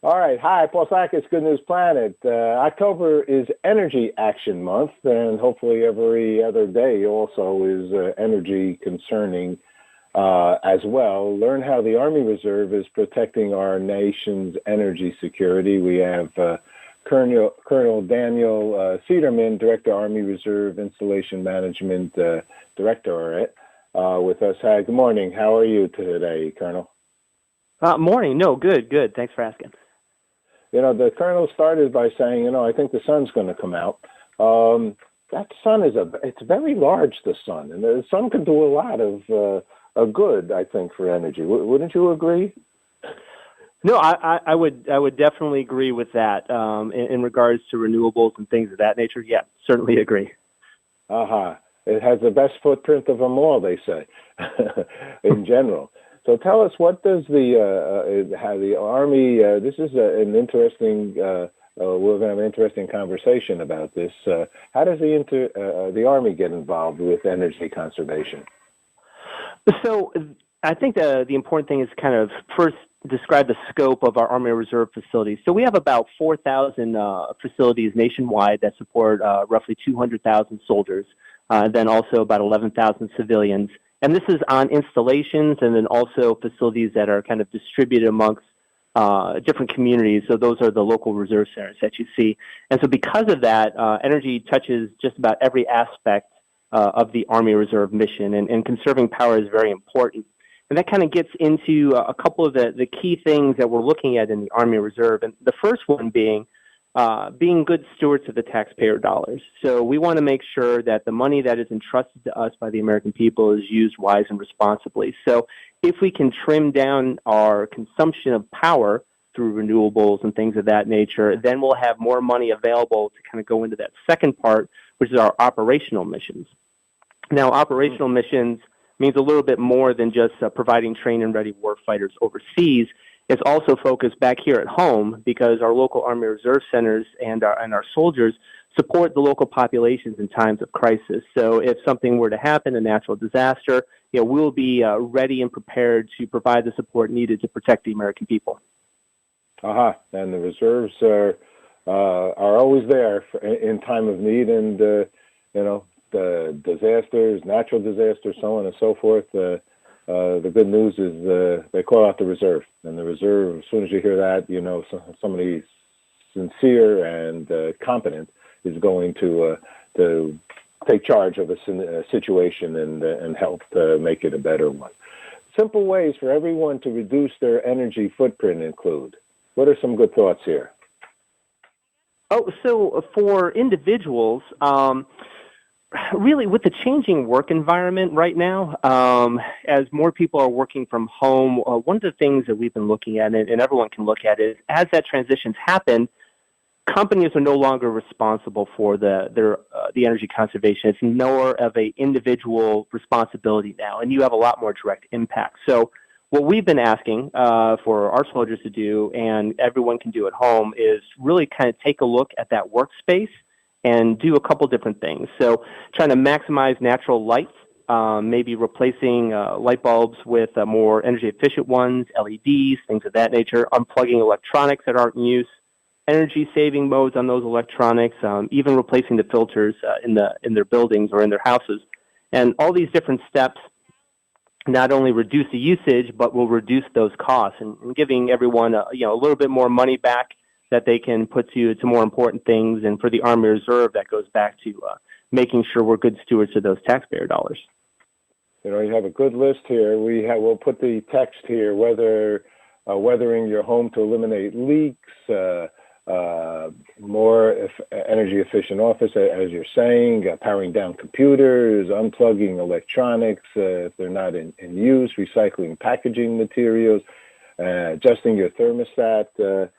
All right. Hi, Paul Sackett, Good News Planet. October is Energy Action Month, and hopefully every other day also is energy concerning as well. Learn how the Army Reserve is protecting our nation's energy security. We have Colonel Daniel Cederman, Director, Army Reserve Installation Management Directorate, with us. Hi, good morning. How are you today, Colonel? Morning. No, good. Thanks for asking. You know, the Colonel started by saying, I think the sun's going to come out. That sun it's very large, the sun, and the sun can do a lot of good, I think, for energy. Wouldn't you agree? No, I would definitely agree with that. In regards to renewables and things of that nature, yeah, certainly agree. It has the best footprint of them all, they say, in general. So tell us, what does the Army? This is an interesting. We're going to have an interesting conversation about this. How does the Army get involved with energy conservation? So I think the important thing is kind of first describe the scope of our Army Reserve facilities. So we have about 4,000 facilities nationwide that support roughly 200,000 soldiers, then also about 11,000 civilians. And this is on installations and then also facilities that are kind of distributed amongst different communities. So those are the local reserve centers that you see. And so because of that, energy touches just about every aspect of the Army Reserve mission, and conserving power is very important. And that kind of gets into a couple of the key things that we're looking at in the Army Reserve. And the first one being good stewards of the taxpayer dollars. So we want to make sure that the money that is entrusted to us by the American people is used wise and responsibly. So if we can trim down our consumption of power through renewables and things of that nature, then we'll have more money available to kind of go into that second part, which is our operational missions. Now, operational missions means a little bit more than just providing trained and ready warfighters overseas. It's also focused back here at home because our local Army Reserve centers and our soldiers support the local populations in times of crisis. So if something were to happen, a natural disaster, we'll be ready and prepared to provide the support needed to protect the American people. And the reserves are always there in time of need, and the disasters, natural disasters, so on and so forth. The good news is they call out the reserve, and the reserve, as soon as you hear that, somebody sincere and competent is going to take charge of a situation and help to make it a better one. Simple ways for everyone to reduce their energy footprint include. What are some good thoughts here? So for individuals, really, with the changing work environment right now, as more people are working from home, one of the things that we've been looking at, and everyone can look at, is as that transition's happened, companies are no longer responsible for the energy conservation. It's more of an individual responsibility now, and you have a lot more direct impact. So what we've been asking for our soldiers to do, and everyone can do at home, is really kind of take a look at that workspace and do a couple different things. So trying to maximize natural light, maybe replacing light bulbs with more energy efficient ones, LEDs, things of that nature, unplugging electronics that aren't in use, energy saving modes on those electronics, even replacing the filters in their buildings or in their houses. And all these different steps not only reduce the usage, but will reduce those costs, and giving everyone a little bit more money back that they can put to more important things. And for the Army Reserve, that goes back to making sure we're good stewards of those taxpayer dollars. You have a good list here. We'll put the text here, whether weathering your home to eliminate leaks, more energy efficient office, as you're saying, powering down computers, unplugging electronics if they're not in use, recycling packaging materials, adjusting your thermostat.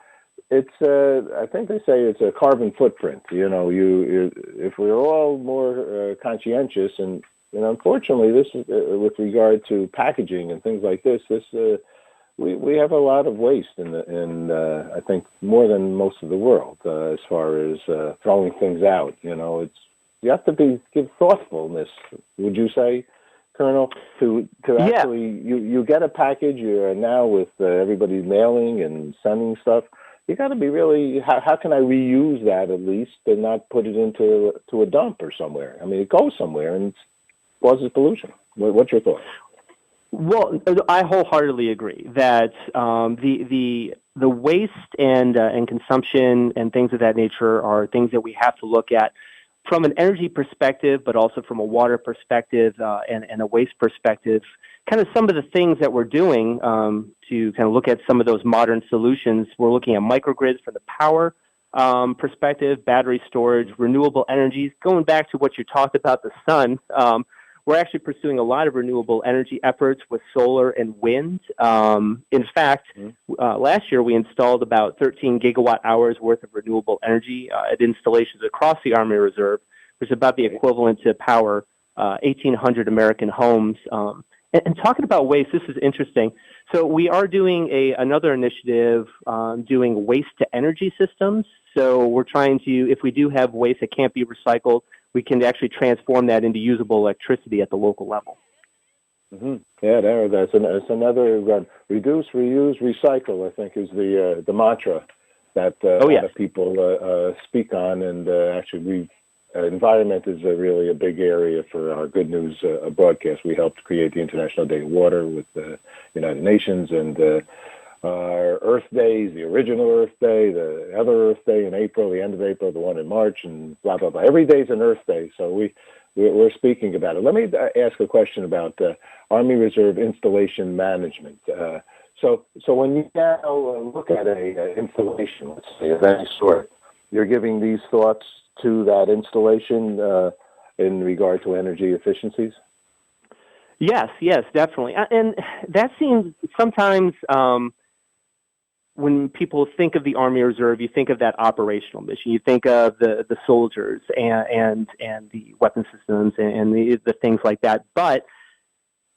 I think they say it's a carbon footprint. If we're all more conscientious, and unfortunately, this is with regard to packaging and things like this. We have a lot of waste in I think more than most of the world as far as throwing things out. You have to give thoughtfulness. Would you say, Colonel, to actually you get a package. You're now with everybody mailing and sending stuff. you got to be really, how can I reuse that at least and not put it into a dump or somewhere? I mean, it goes somewhere and it causes pollution. What's your thought? Well, I wholeheartedly agree that the waste and consumption and things of that nature are things that we have to look at from an energy perspective, but also from a water perspective and a waste perspective. Kind of some of the things that we're doing to kind of look at some of those modern solutions. We're looking at microgrids from the power perspective, battery storage, renewable energies. Going back to what you talked about, the sun. We're actually pursuing a lot of renewable energy efforts with solar and wind. In fact, last year we installed about 13 gigawatt hours worth of renewable energy at installations across the Army Reserve, which is about the equivalent to power 1,800 American homes. And talking about waste, this is interesting. So we are doing another initiative doing waste to energy systems. So we're trying to, if we do have waste that can't be recycled, we can actually transform that into usable electricity at the local level. Mm-hmm. Yeah, that's another reduce, reuse, recycle, I think, is the mantra that a lot of people speak on. And actually, environment is really a big area for our Good News broadcast. We helped create the International Day of Water with the United Nations and our Earth Days, the original Earth Day, the other Earth Day in April, the end of April, the one in March, and blah, blah, blah. Every day is an Earth Day, so we're speaking about it. Let me ask a question about Army Reserve installation management. So when you now look at a installation, let's say, of any sort, you're giving these thoughts to that installation in regard to energy efficiencies? Yes, definitely. And that seems sometimes when people think of the Army Reserve, you think of that operational mission. You think of the soldiers and the weapon systems and the things like that. But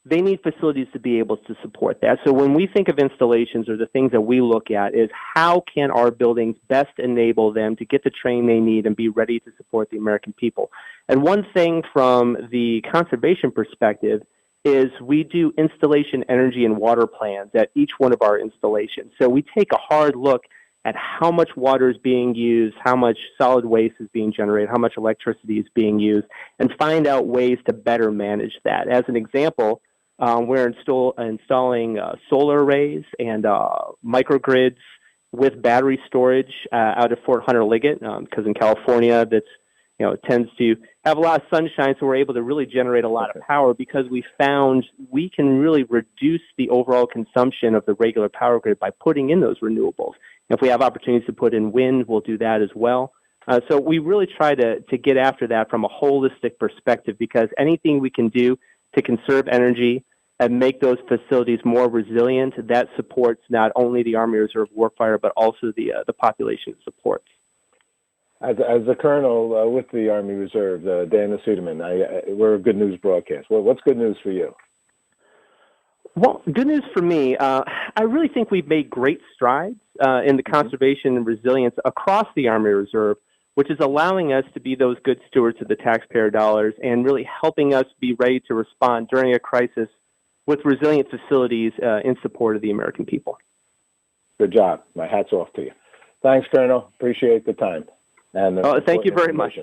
they need facilities to be able to support that. So when we think of installations, or the things that we look at is how can our buildings best enable them to get the training they need and be ready to support the American people. And one thing from the conservation perspective is we do installation energy and water plans at each one of our installations. So we take a hard look at how much water is being used, how much solid waste is being generated, how much electricity is being used, and find out ways to better manage that. As an example, we're installing solar arrays and microgrids with battery storage out of Fort Hunter Liggett, because in California it tends to have a lot of sunshine, so we're able to really generate a lot of power because we found we can really reduce the overall consumption of the regular power grid by putting in those renewables. If we have opportunities to put in wind, we'll do that as well. So we really try to get after that from a holistic perspective, because anything we can do to conserve energy and make those facilities more resilient, that supports not only the Army Reserve warfighter, but also the population it supports. As a colonel with the Army Reserve, Dan Suderman, we're a Good News broadcast. What's good news for you? Well, good news for me, I really think we've made great strides in the conservation and resilience across the Army Reserve, which is allowing us to be those good stewards of the taxpayer dollars and really helping us be ready to respond during a crisis with resilient facilities in support of the American people. Good job. My hat's off to you. Thanks, Colonel. Appreciate the time. And thank you very much.